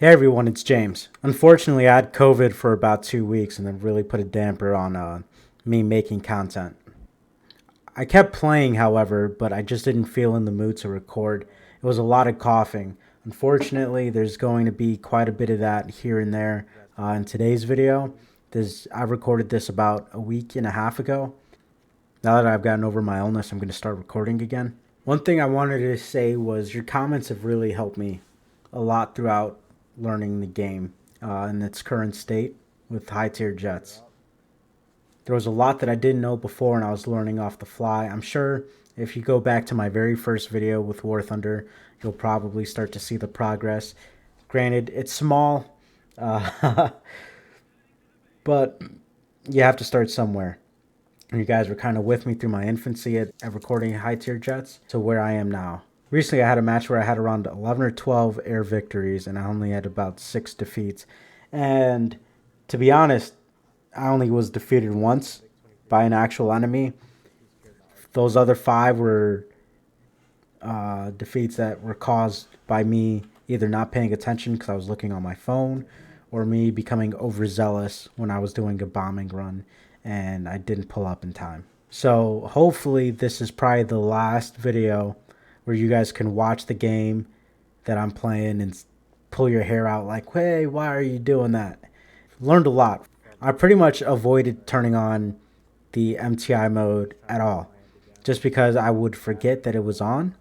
Hey everyone, it's James. Unfortunately, I had COVID for about 2 weeks and then really put a damper on me making content. I kept playing, however, but I just didn't feel in the mood to record. It was a lot of coughing. Unfortunately, there's going to be quite a bit of that here and there in today's video. I recorded this about a week and a half ago. Now that I've gotten over my illness, I'm going to start recording again. One thing I wanted to say was your comments have really helped me a lot throughout learning the game in its current state with high tier jets. There was a lot that I didn't know before and I was learning off the fly. I'm sure if you go back to my very first video with War Thunder, you'll probably start to see the progress. Granted, it's small, but you have to start somewhere. You guys were kind of with me through my infancy at recording high tier jets to where I am now. Recently, I had a match where I had around 11 or 12 air victories, and I only had about 6 defeats. And to be honest, I only was defeated once by an actual enemy. Those other 5 were defeats that were caused by me either not paying attention because I was looking on my phone, or me becoming overzealous when I was doing a bombing run and I didn't pull up in time. So hopefully this is probably the last video where you guys can watch the game that I'm playing and pull your hair out like, hey, why are you doing that? Learned a lot. I pretty much avoided turning on the MTI mode at all, just because I would forget that it was on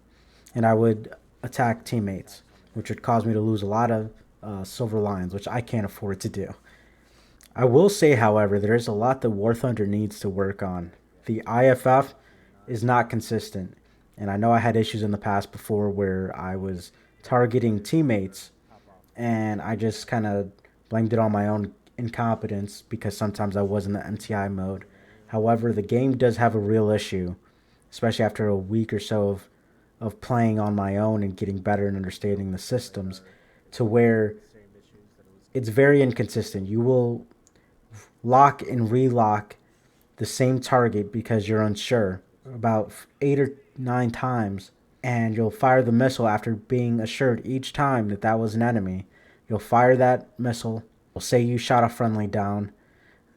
and I would attack teammates, which would cause me to lose a lot of silver lions, which I can't afford to do. I will say, however, there is a lot that War Thunder needs to work on. The IFF is not consistent, and I know I had issues in the past before where I was targeting teammates, and I just kind of blamed it on my own incompetence because sometimes I was in the MTI mode. However, the game does have a real issue, especially after a week or so of playing on my own and getting better and understanding the systems, to where it's very inconsistent. You will lock and relock the same target because you're unsure about 8 or 9 times, and you'll fire the missile after being assured each time that that was an enemy. You'll fire that missile. We'll say you shot a friendly down.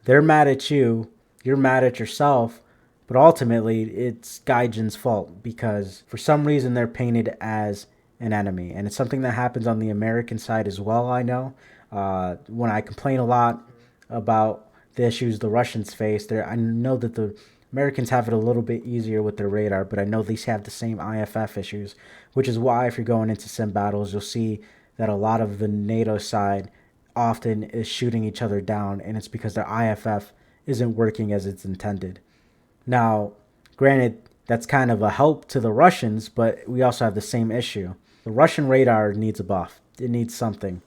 They're mad at you. You're mad at yourself. But ultimately, it's Gaijin's fault because for some reason they're painted as an enemy. And it's something that happens on the American side as well, I know. When I complain a lot about the issues the Russians face, I know that the Americans have it a little bit easier with their radar, but I know these have the same IFF issues, which is why if you're going into sim battles, you'll see that a lot of the NATO side often is shooting each other down, and it's because their IFF isn't working as it's intended. Now, granted, that's kind of a help to the Russians, but we also have the same issue. The Russian radar needs a buff. It needs something.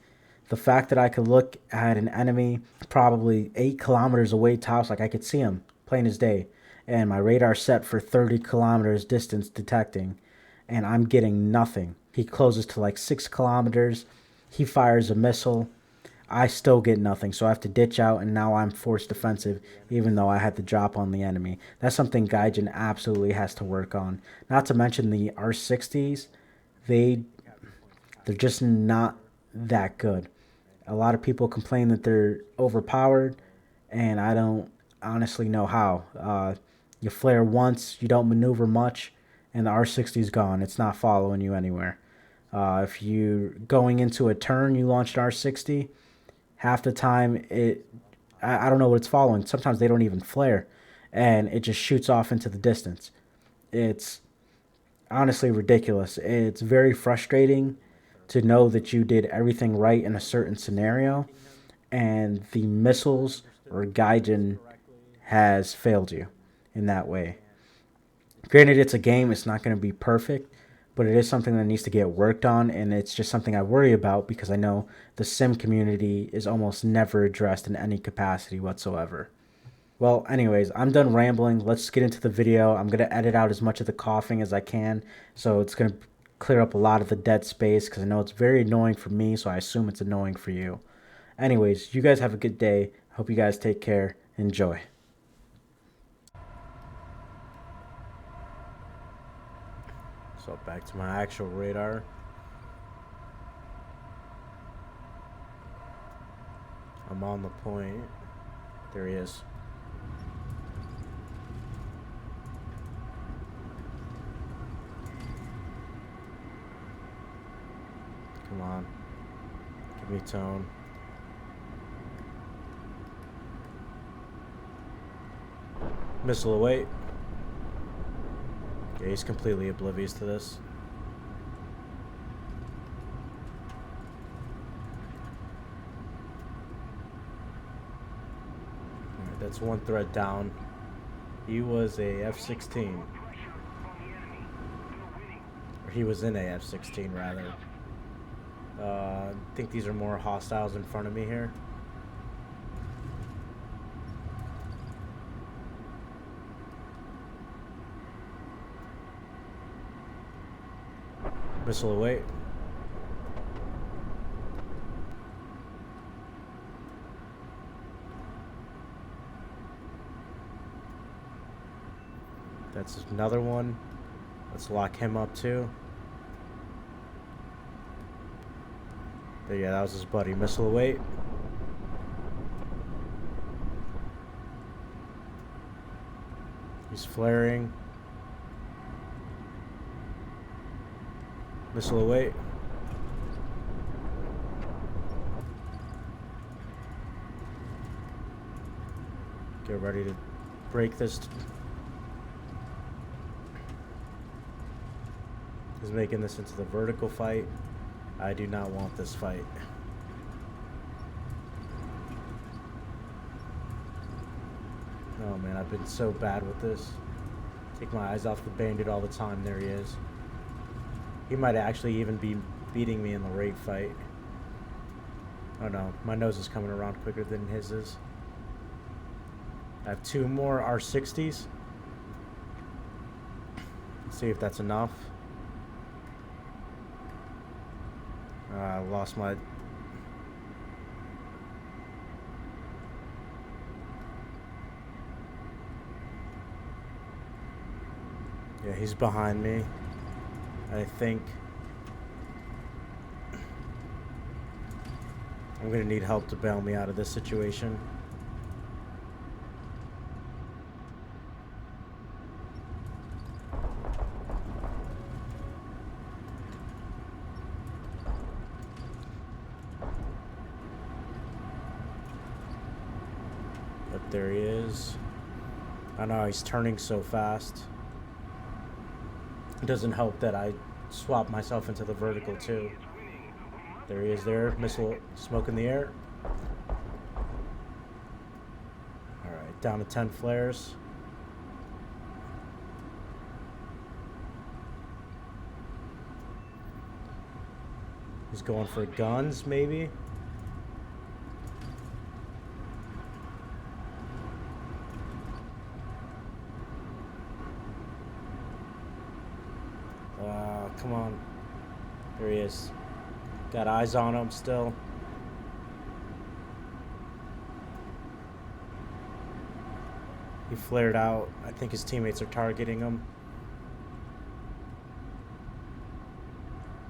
The fact that I could look at an enemy probably 8 kilometers away tops, like I could see him plain as day, and my radar set for 30 kilometers distance detecting, and I'm getting nothing. He closes to like 6 kilometers. He fires a missile. I still get nothing, so I have to ditch out, and now I'm forced defensive, even though I had the drop on the enemy. That's something Gaijin absolutely has to work on. Not to mention the R60s, they're just not that good. A lot of people complain that they're overpowered, and I don't honestly know how. You flare once, you don't maneuver much, and the R60's gone. It's not following you anywhere. If you're going into a turn, you launch an R60, half the time I don't know what it's following. Sometimes they don't even flare, and it just shoots off into the distance. It's honestly ridiculous. It's very frustrating to know that you did everything right in a certain scenario, and the missiles or Gaijin has failed you in that way. Granted, it's a game. It's not going to be perfect, but it is something that needs to get worked on, and it's just something I worry about because I know the sim community is almost never addressed in any capacity whatsoever. Well, anyways, I'm done rambling. Let's get into the video. I'm going to edit out as much of the coughing as I can, so it's going to clear up a lot of the dead space because I know it's very annoying for me, so I assume it's annoying for you. Anyways, you guys have a good day. Hope you guys take care. Enjoy. So back to my actual radar. I'm on the point. There he is. Come on. Give me tone. Missile away. Yeah, he's completely oblivious to this. Alright, that's one threat down. He was a F-16. Or he was in a F-16 rather. I think these are more hostiles in front of me here. Missile away. That's another one. Let's lock him up too. There, yeah, that was his buddy. Missile away. He's flaring. Missile away. Get ready to break this. He's making this into the vertical fight. I do not want this fight. Oh man, I've been so bad with this. Take my eyes off the bandit all the time. There he is. He might actually even be beating me in the rate fight. Oh no, my nose is coming around quicker than his is. I have 2 more R60s. Let's see if that's enough. I lost my... Yeah, he's behind me. I think I'm gonna need help to bail me out of this situation. But there he is. I know he's turning so fast. It doesn't help that I swap myself into the vertical too. There he is there. Missile, smoke in the air. Alright, down to 10 flares. He's going for guns, maybe? Come on. There he is. Got eyes on him still. He flared out. I think his teammates are targeting him.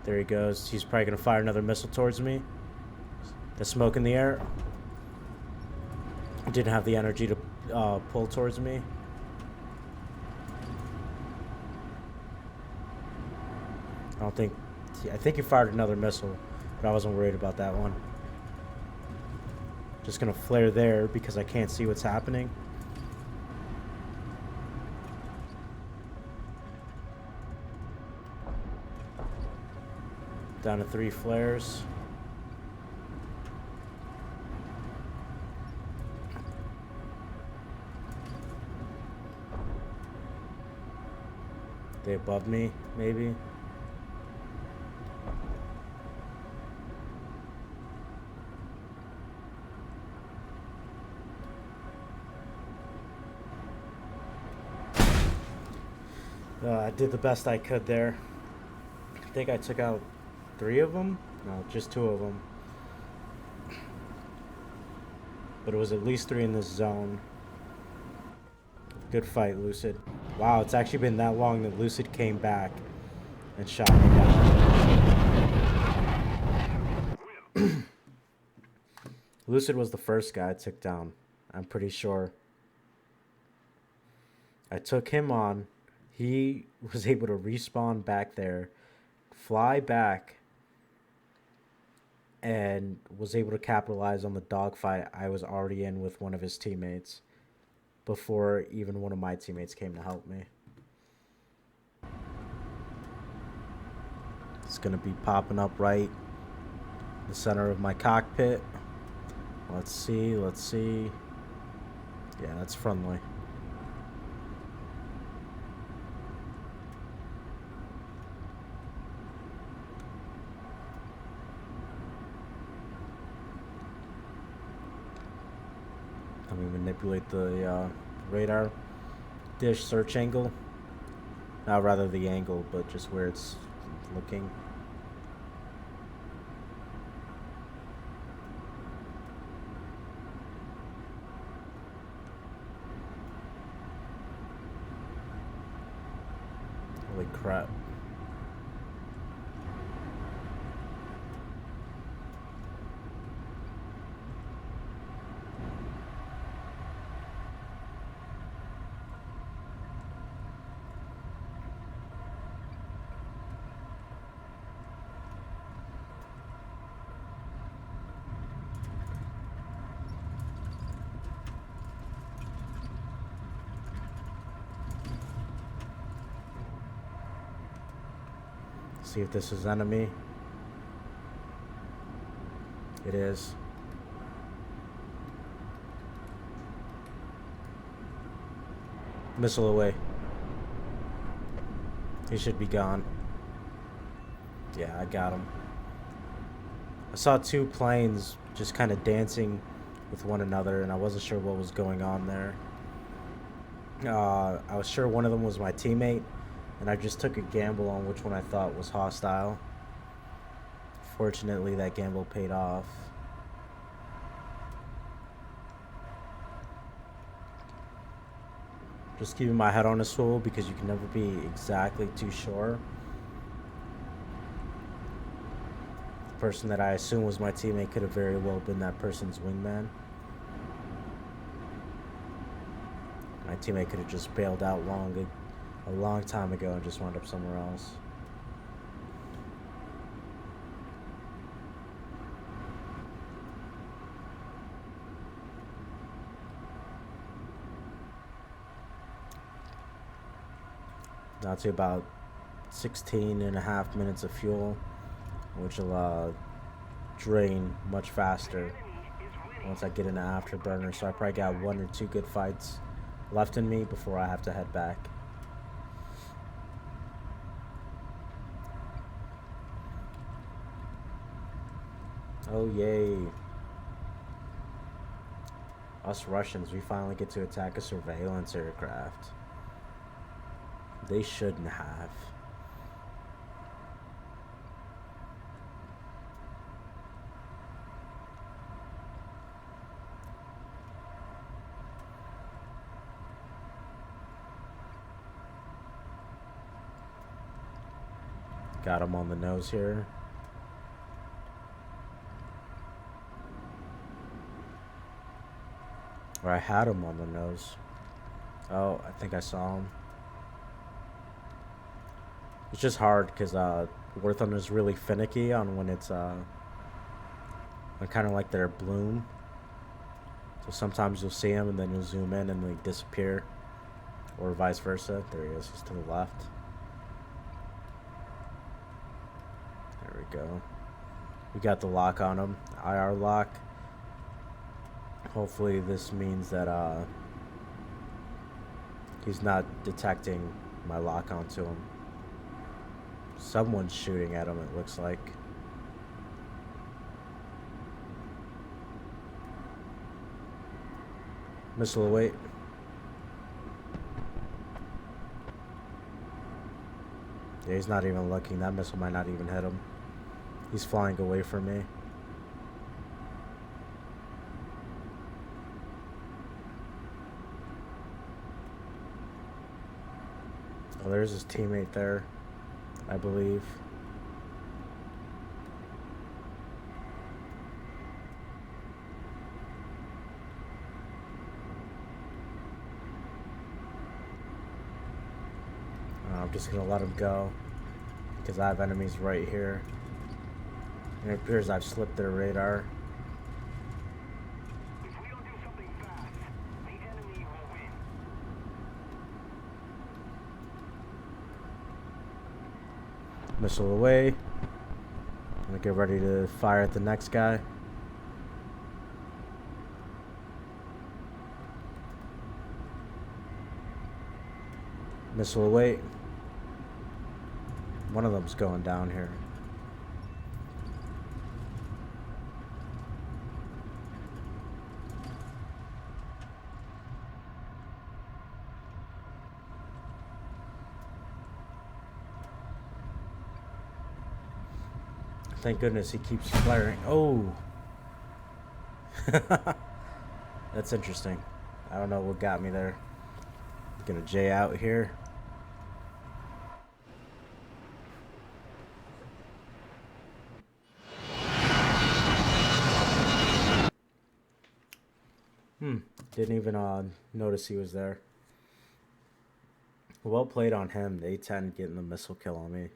There he goes. He's probably going to fire another missile towards me. The smoke in the air. Didn't have the energy to pull towards me. I think he fired another missile, but I wasn't worried about that one. Just gonna flare there because I can't see what's happening. Down to 3 flares. They above me, maybe. I did the best I could there. I think I took out 3 of them. No, just 2 of them. But it was at least 3 in this zone. Good fight, Lucid. Wow, it's actually been that long that Lucid came back and shot me down. Lucid was the first guy I took down. I'm pretty sure. I took him on. He was able to respawn back there, fly back, and was able to capitalize on the dogfight I was already in with one of his teammates before even one of my teammates came to help me. It's going to be popping up right in the center of my cockpit. Let's see. Yeah, that's friendly. Let me manipulate the radar dish search angle. Not rather the angle, but just where it's looking. Holy crap. See if this is enemy. It is. Missile away. He should be gone. Yeah, I got him. I saw two planes just kind of dancing with one another, and I wasn't sure what was going on there. I was sure one of them was my teammate, and I just took a gamble on which one I thought was hostile. Fortunately, that gamble paid off. Just keeping my head on a swivel because you can never be exactly too sure. The person that I assume was my teammate could have very well been that person's wingman. My teammate could have just bailed out a long time ago and just wound up somewhere else. Now to about 16 and a half minutes of fuel, which will drain much faster once I get into afterburner. So I probably got 1 or 2 good fights left in me before I have to head back. Oh yay. Us Russians, we finally get to attack a surveillance aircraft. They shouldn't have. Got him on the nose here. Or I had him on the nose. Oh, I think I saw him. It's just hard because War Thunder is really finicky on when it's kind of like their bloom. So sometimes you'll see them and then you'll zoom in and they disappear, or vice versa. There he is. He's to the left. There we go. We got the lock on him, IR lock. Hopefully this means that he's not detecting my lock onto him. Someone's shooting at him, it looks like. Missile away. Yeah, he's not even looking. That missile might not even hit him. He's flying away from me. Oh, there's his teammate there, I believe. I'm just gonna let him go because I have enemies right here. And it appears I've slipped their radar. If we don't do something fast, the enemy will win. Missile away. I'm gonna get ready to fire at the next guy. Missile away. One of them's going down here. Thank goodness he keeps firing. Oh! That's interesting. I don't know what got me there. Gonna J out here. Didn't even notice he was there. Well played on him. The A-10 getting the missile kill on me.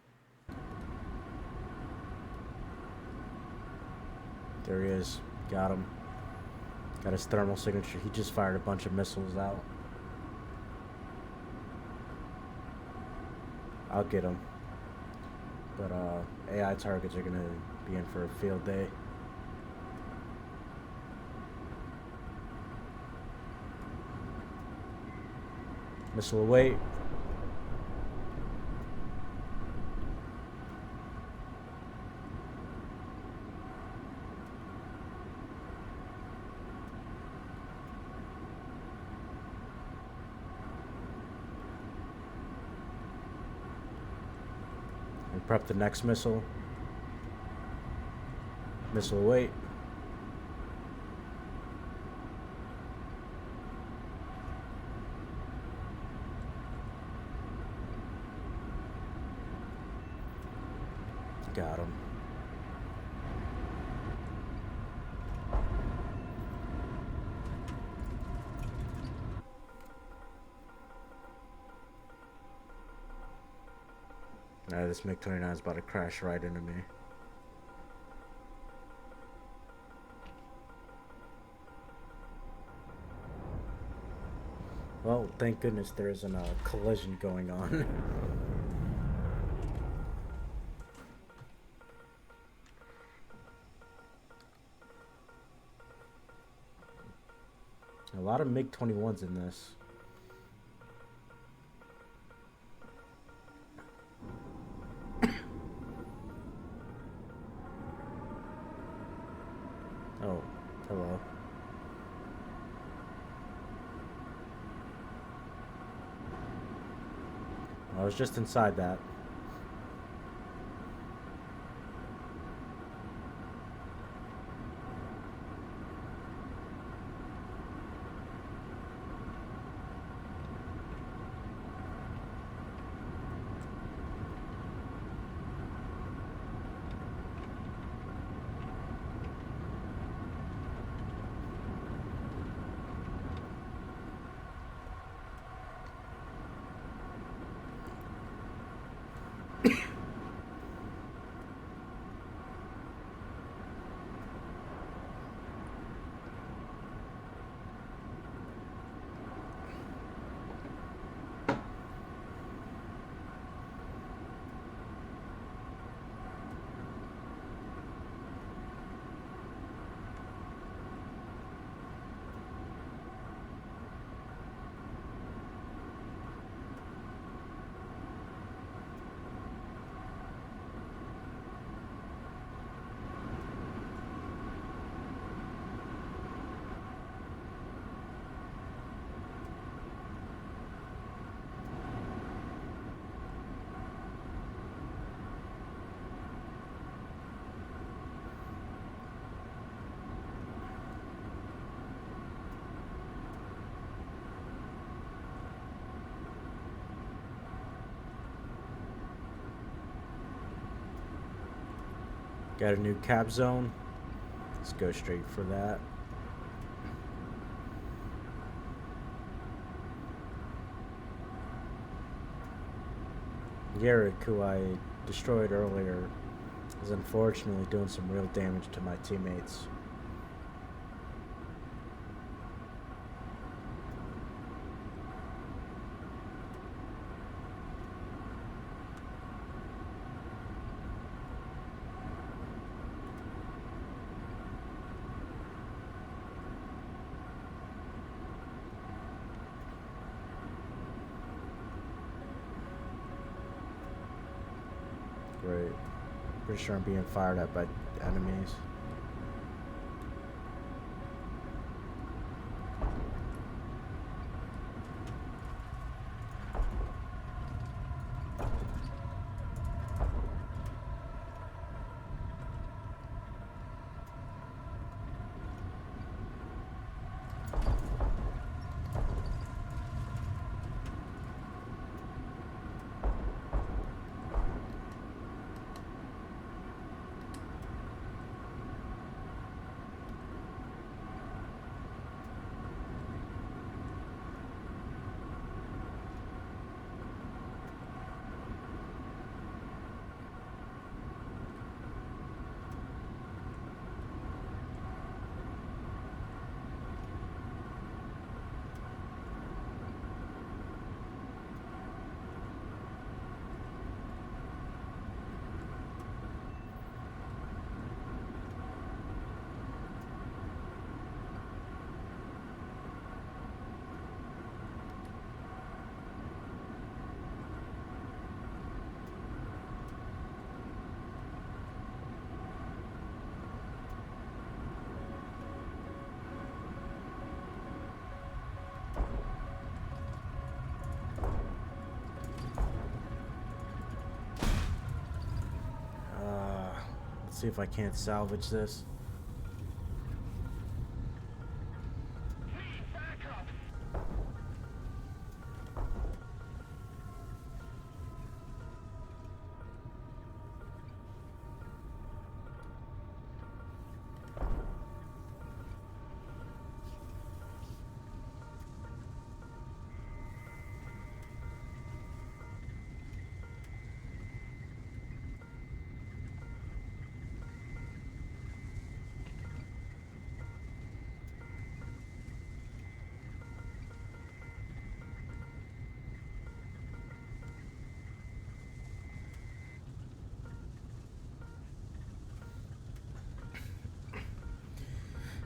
There he is. Got him. Got his thermal signature. He just fired a bunch of missiles out. I'll get him. But AI targets are going to be in for a field day. Missile away. And prep the next missile. Missile away. Got him. Alright, this MiG-29 is about to crash right into me. Well, thank goodness there isn't a collision going on. A lot of MiG-21s in this. Oh, hello. I was just inside that. Got a new cap zone. Let's go straight for that. Garrick, who I destroyed earlier, is unfortunately doing some real damage to my teammates. Great. Pretty sure I'm being fired at by enemies. Let's see if I can't salvage this. Need backup.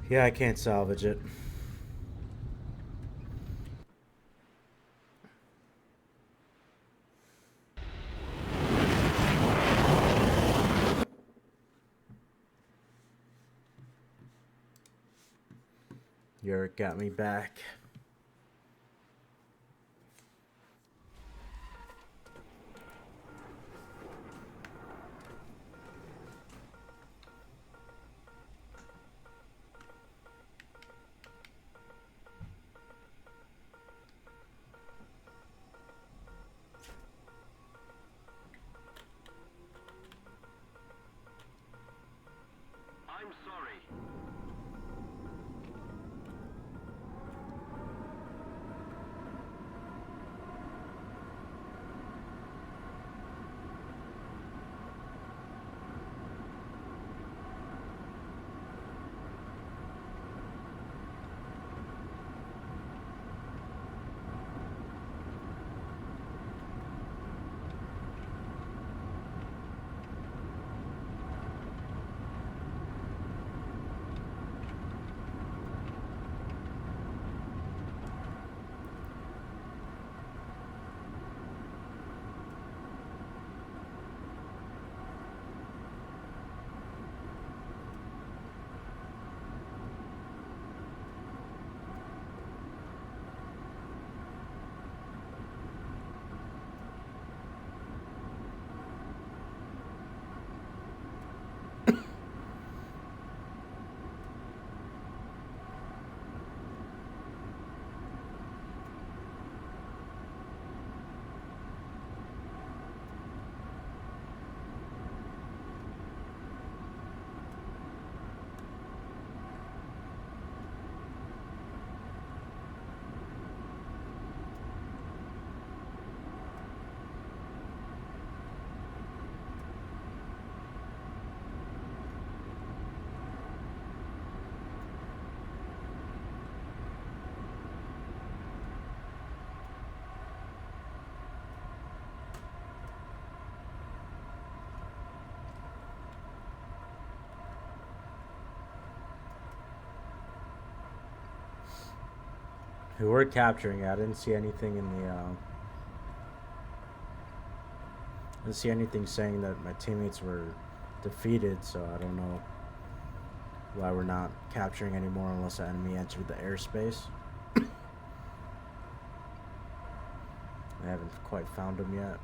Yeah, I can't salvage it. Yurick got me back. I'm sorry. We were capturing it. I didn't see anything in the. I didn't see anything saying that my teammates were defeated, so I don't know why we're not capturing anymore unless the enemy entered the airspace. I haven't quite found them yet.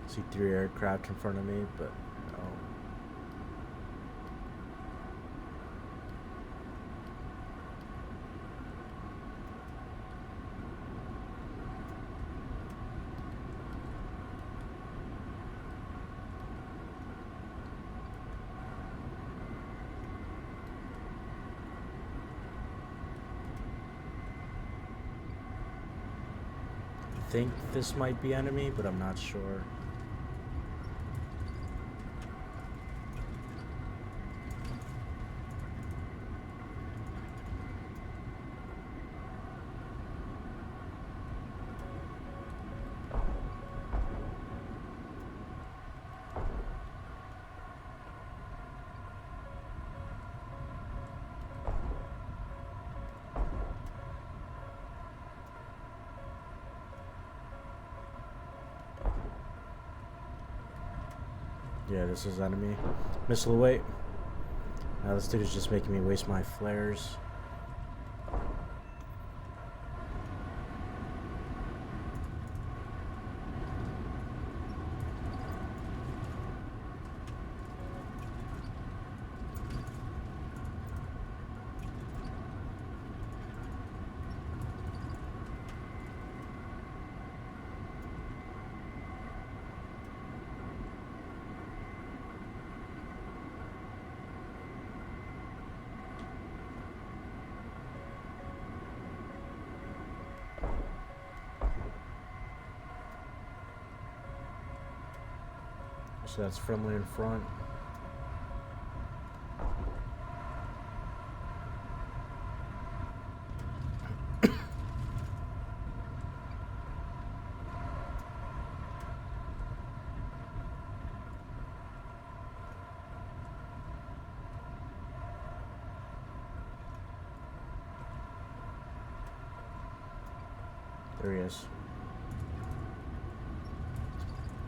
See 3 aircraft in front of me, but no. I think this might be enemy, but I'm not sure. Yeah, this is enemy. Missile away. Now this dude is just making me waste my flares. So that's friendly in front. There he is.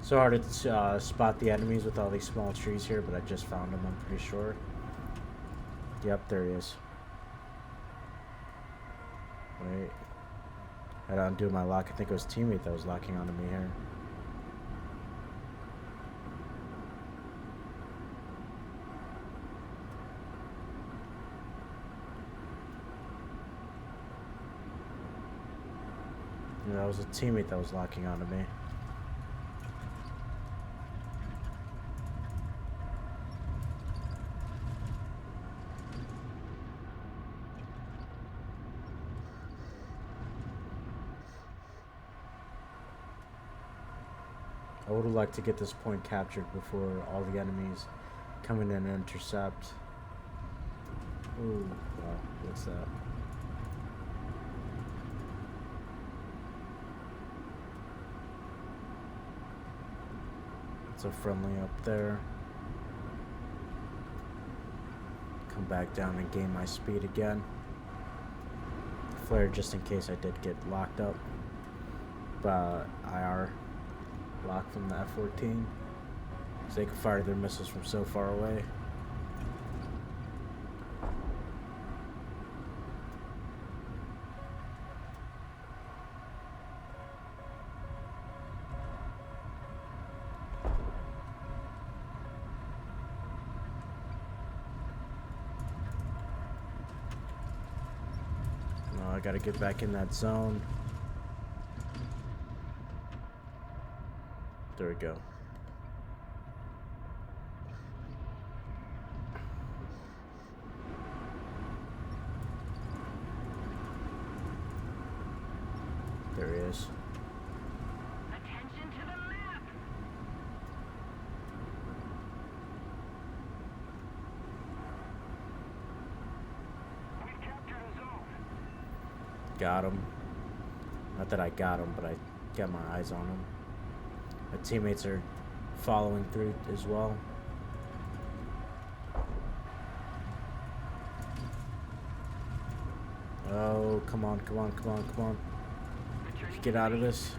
So hard to spot the enemies with all these small trees here, but I just found him, I'm pretty sure. Yep, there he is. Wait. I don't undo my lock. I think it was teammate that was locking onto me here. Yeah, that was a teammate that was locking onto me. I would have liked to get this point captured before all the enemies come in and intercept. Ooh, wow, what's that? It's a friendly up there. Come back down and gain my speed again. Flare just in case I did get locked up. But IR lock from the F-14, so they can fire their missiles from so far away. No, I gotta get back in that zone. There we go. got him. Not that I got him, but I got my eyes on him. My teammates are following through as well. Oh, come on, come on, come on, come on. Let's get out of this.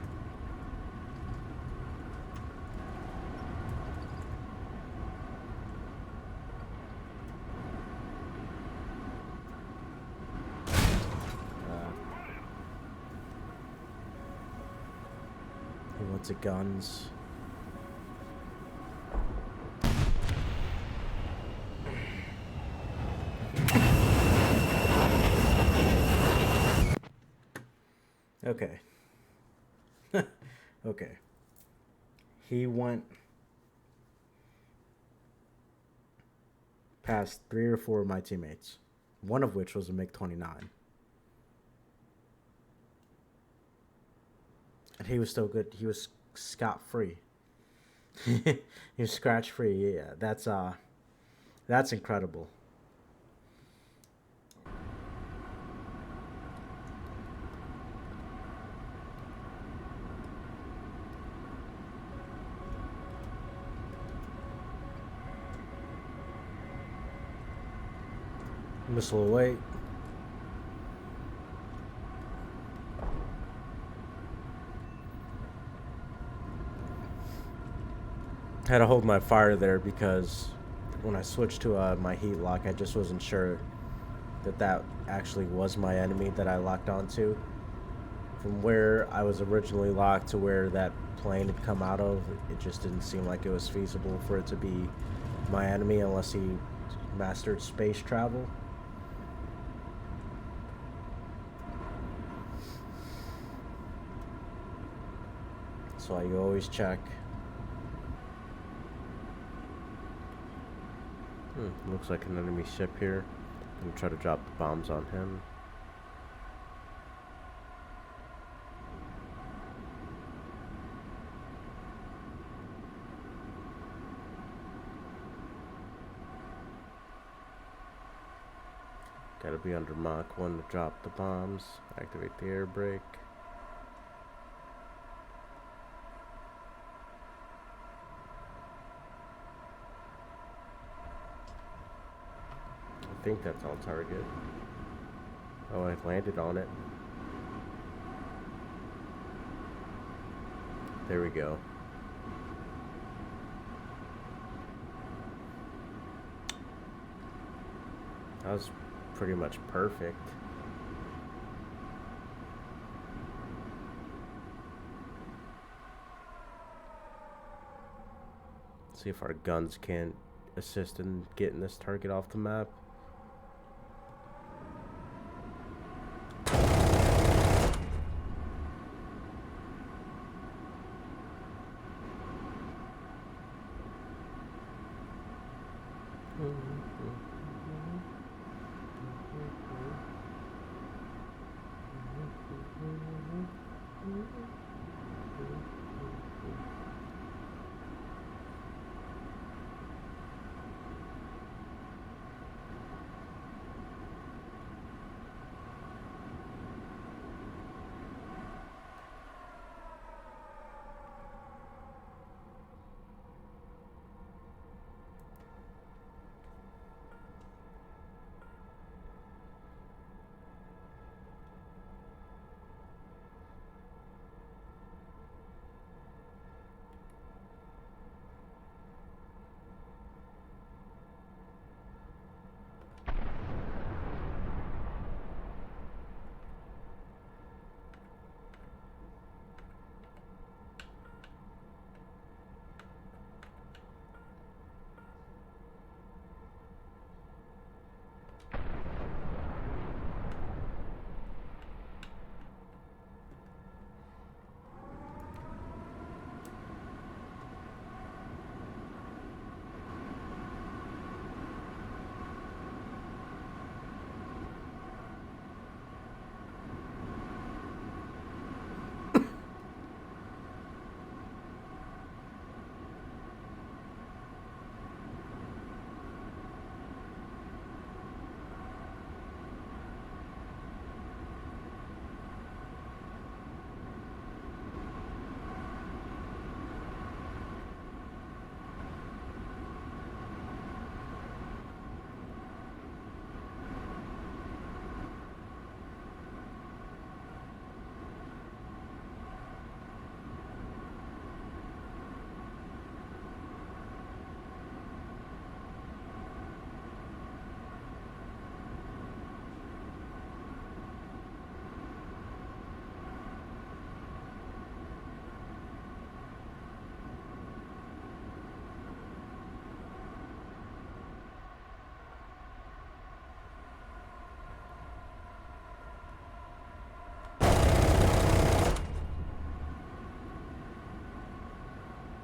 He wants the guns. Okay. Okay. He went past 3 or 4 of my teammates, one of which was a MiG-29. And he was still good. He was scot-free. He was scratch-free. Yeah, that's incredible. Missile away. Had to hold my fire there because when I switched to my heat lock, I just wasn't sure that actually was my enemy that I locked onto. From where I was originally locked to where that plane had come out of, it just didn't seem like it was feasible for it to be my enemy unless he mastered space travel. So I always check. Looks like an enemy ship here. I'm gonna try to drop the bombs on him. Gotta be under Mach 1 to drop the bombs. Activate the air brake. I think that's on target. Oh, I landed on it. There we go. That was pretty much perfect. See if our guns can't assist in getting this target off the map.